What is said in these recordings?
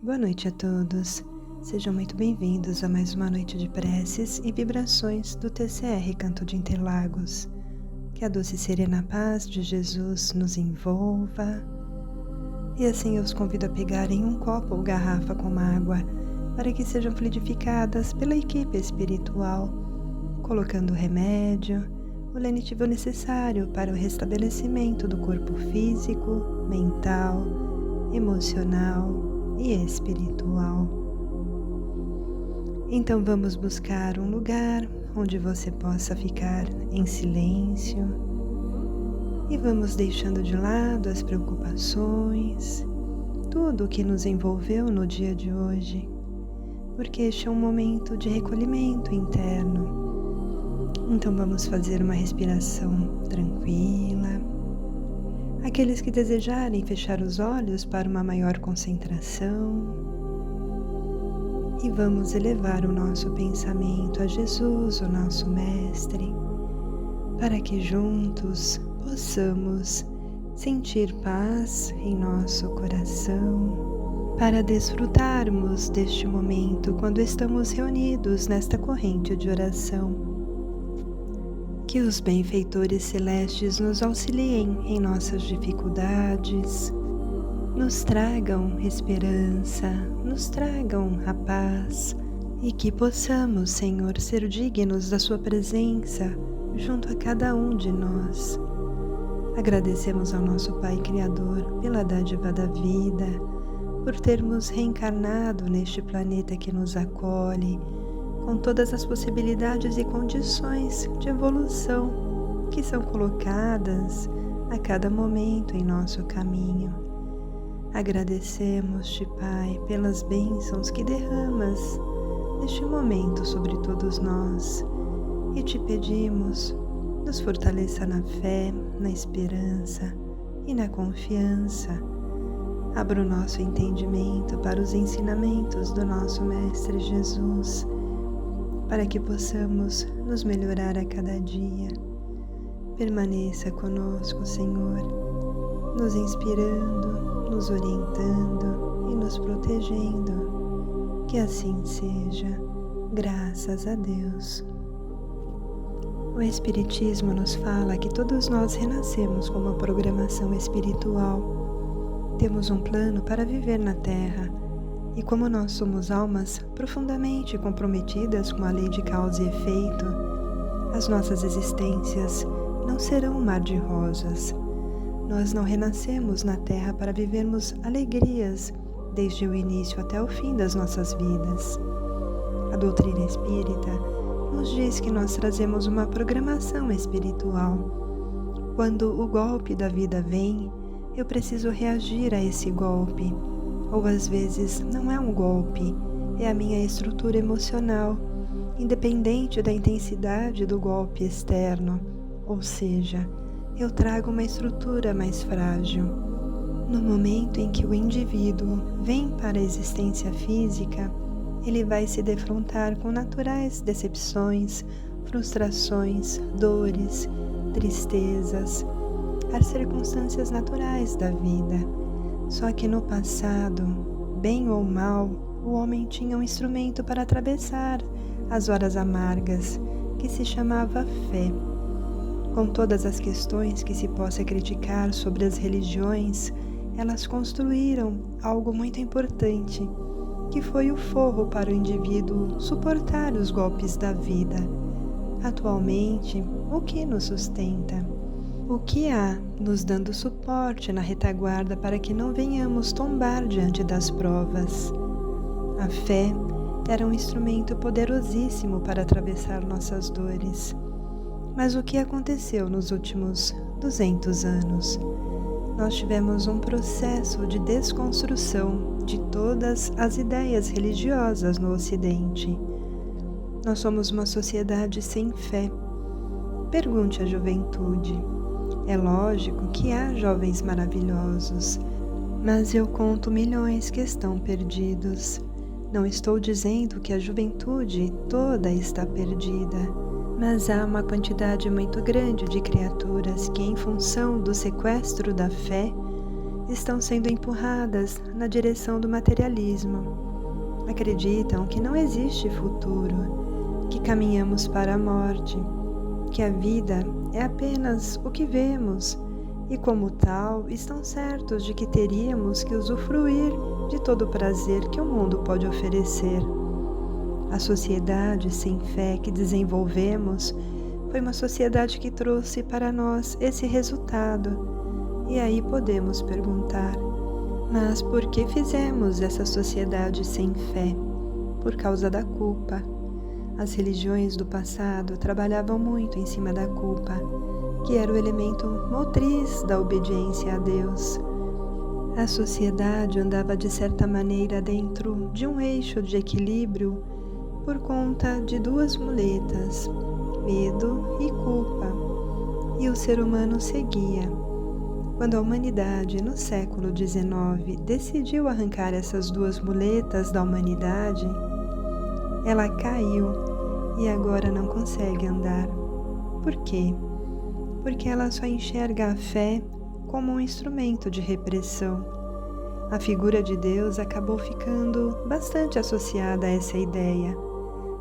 Boa noite a todos. Sejam muito bem-vindos a mais uma noite de preces e vibrações do TCR Canto de Interlagos. Que a doce e serena paz de Jesus nos envolva. E assim eu os convido a pegarem um copo ou garrafa com água para que sejam fluidificadas pela equipe espiritual, colocando o remédio, o lenitivo necessário para o restabelecimento do corpo físico, mental, emocional e espiritual. Então vamos buscar um lugar onde você possa ficar em silêncio e vamos deixando de lado as preocupações, tudo o que nos envolveu no dia de hoje, porque este é um momento de recolhimento interno. Então vamos fazer uma respiração tranquila. Aqueles que desejarem fechar os olhos para uma maior concentração. E vamos elevar o nosso pensamento a Jesus, o nosso Mestre, para que juntos possamos sentir paz em nosso coração, para desfrutarmos deste momento quando estamos reunidos nesta corrente de oração. Que os benfeitores celestes nos auxiliem em nossas dificuldades, nos tragam esperança, nos tragam a paz e que possamos, Senhor, ser dignos da Sua presença junto a cada um de nós. Agradecemos ao nosso Pai Criador pela dádiva da vida, por termos reencarnado neste planeta que nos acolhe, com todas as possibilidades e condições de evolução que são colocadas a cada momento em nosso caminho. Agradecemos-te, Pai, pelas bênçãos que derramas neste momento sobre todos nós e te pedimos, nos fortaleça na fé, na esperança e na confiança. Abra o nosso entendimento para os ensinamentos do nosso Mestre Jesus, para que possamos nos melhorar a cada dia. Permaneça conosco, Senhor, nos inspirando, nos orientando e nos protegendo. Que assim seja, graças a Deus. O Espiritismo nos fala que todos nós renascemos com uma programação espiritual. Temos um plano para viver na Terra. E como nós somos almas profundamente comprometidas com a lei de causa e efeito, as nossas existências não serão um mar de rosas. Nós não renascemos na Terra para vivermos alegrias desde o início até o fim das nossas vidas. A doutrina espírita nos diz que nós trazemos uma programação espiritual. Quando o golpe da vida vem, eu preciso reagir a esse golpe. Ou às vezes não é um golpe, é a minha estrutura emocional, independente da intensidade do golpe externo. Ou seja, eu trago uma estrutura mais frágil. No momento em que o indivíduo vem para a existência física, ele vai se defrontar com naturais decepções, frustrações, dores, tristezas, as circunstâncias naturais da vida. Só que no passado, bem ou mal, o homem tinha um instrumento para atravessar as horas amargas, que se chamava fé. Com todas as questões que se possa criticar sobre as religiões, elas construíram algo muito importante, que foi o forro para o indivíduo suportar os golpes da vida. Atualmente, o que nos sustenta? O que há nos dando suporte na retaguarda para que não venhamos tombar diante das provas? A fé era um instrumento poderosíssimo para atravessar nossas dores. Mas o que aconteceu nos últimos 200 anos? Nós tivemos um processo de desconstrução de todas as ideias religiosas no Ocidente. Nós somos uma sociedade sem fé. Pergunte à juventude. É lógico que há jovens maravilhosos, mas eu conto milhões que estão perdidos. Não estou dizendo que a juventude toda está perdida, mas há uma quantidade muito grande de criaturas que, em função do sequestro da fé, estão sendo empurradas na direção do materialismo. Acreditam que não existe futuro, que caminhamos para a morte, que a vida é apenas o que vemos e, como tal, estão certos de que teríamos que usufruir de todo o prazer que o mundo pode oferecer. A sociedade sem fé que desenvolvemos foi uma sociedade que trouxe para nós esse resultado. E aí podemos perguntar: mas por que fizemos essa sociedade sem fé? Por causa da culpa. As religiões do passado trabalhavam muito em cima da culpa, que era o elemento motriz da obediência a Deus. A sociedade andava de certa maneira dentro de um eixo de equilíbrio por conta de duas muletas, medo e culpa, e o ser humano seguia. Quando a humanidade, no século XIX, decidiu arrancar essas duas muletas da humanidade, ela caiu e agora não consegue andar. Por quê? Porque ela só enxerga a fé como um instrumento de repressão. A figura de Deus acabou ficando bastante associada a essa ideia.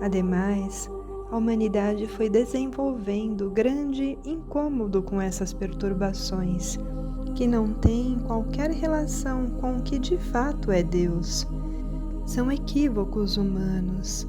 Ademais, a humanidade foi desenvolvendo grande incômodo com essas perturbações, que não têm qualquer relação com o que de fato é Deus. São equívocos humanos.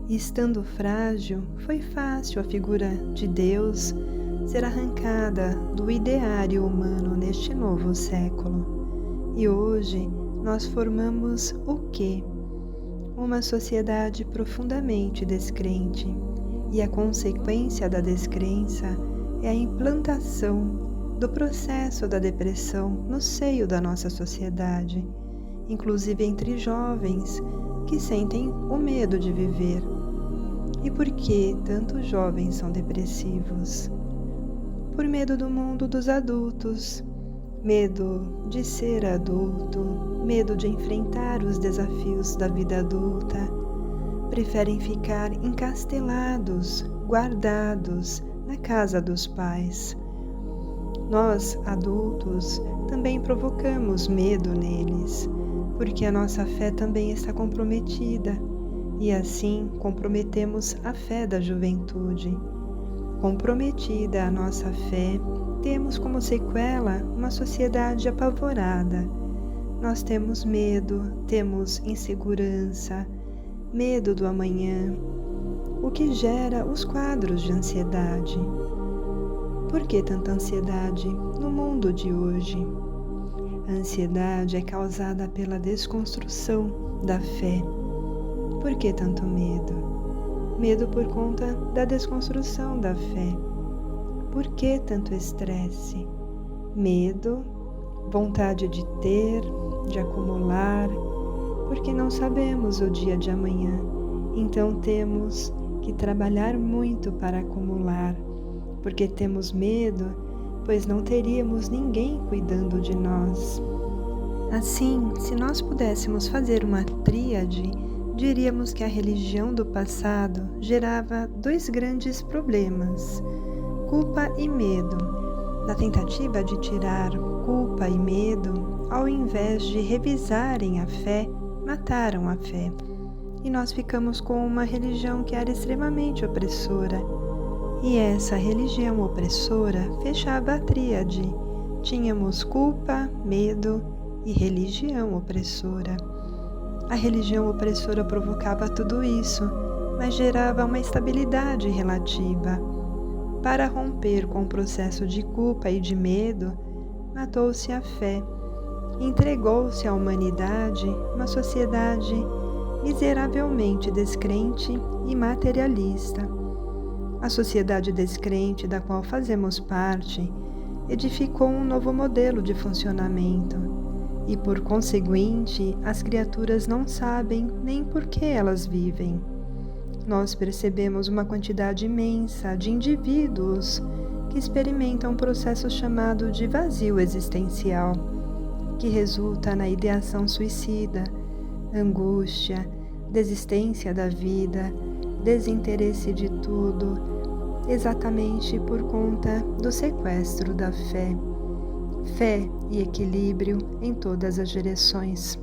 E estando frágil, foi fácil a figura de Deus ser arrancada do ideário humano neste novo século. E hoje nós formamos o quê? Uma sociedade profundamente descrente. E a consequência da descrença é a implantação do processo da depressão no seio da nossa sociedade, inclusive entre jovens que sentem o medo de viver. E por que tantos jovens são depressivos? Por medo do mundo dos adultos, medo de ser adulto, medo de enfrentar os desafios da vida adulta. Preferem ficar encastelados, guardados na casa dos pais. Nós, adultos, também provocamos medo neles, porque a nossa fé também está comprometida, e assim comprometemos a fé da juventude. Comprometida a nossa fé, temos como sequela uma sociedade apavorada. Nós temos medo, temos insegurança, medo do amanhã, o que gera os quadros de ansiedade. Por que tanta ansiedade no mundo de hoje? A ansiedade é causada pela desconstrução da fé. Por que tanto medo? Medo por conta da desconstrução da fé. Por que tanto estresse? Medo, vontade de ter, de acumular, porque não sabemos o dia de amanhã. Então temos que trabalhar muito para acumular, porque temos medo, pois não teríamos ninguém cuidando de nós. Assim, se nós pudéssemos fazer uma tríade, diríamos que a religião do passado gerava dois grandes problemas: culpa e medo. Na tentativa de tirar culpa e medo, ao invés de revisarem a fé, mataram a fé. E nós ficamos com uma religião que era extremamente opressora. E essa religião opressora fechava a tríade. Tínhamos culpa, medo e religião opressora. A religião opressora provocava tudo isso, mas gerava uma estabilidade relativa. Para romper com o processo de culpa e de medo, matou-se a fé. Entregou-se à humanidade uma sociedade miseravelmente descrente e materialista. A sociedade descrente da qual fazemos parte edificou um novo modelo de funcionamento e, por conseguinte, as criaturas não sabem nem por que elas vivem. Nós percebemos uma quantidade imensa de indivíduos que experimentam um processo chamado de vazio existencial, que resulta na ideação suicida, angústia, desistência da vida, desinteresse de tudo, exatamente por conta do sequestro da fé. fé e equilíbrio em todas as direções.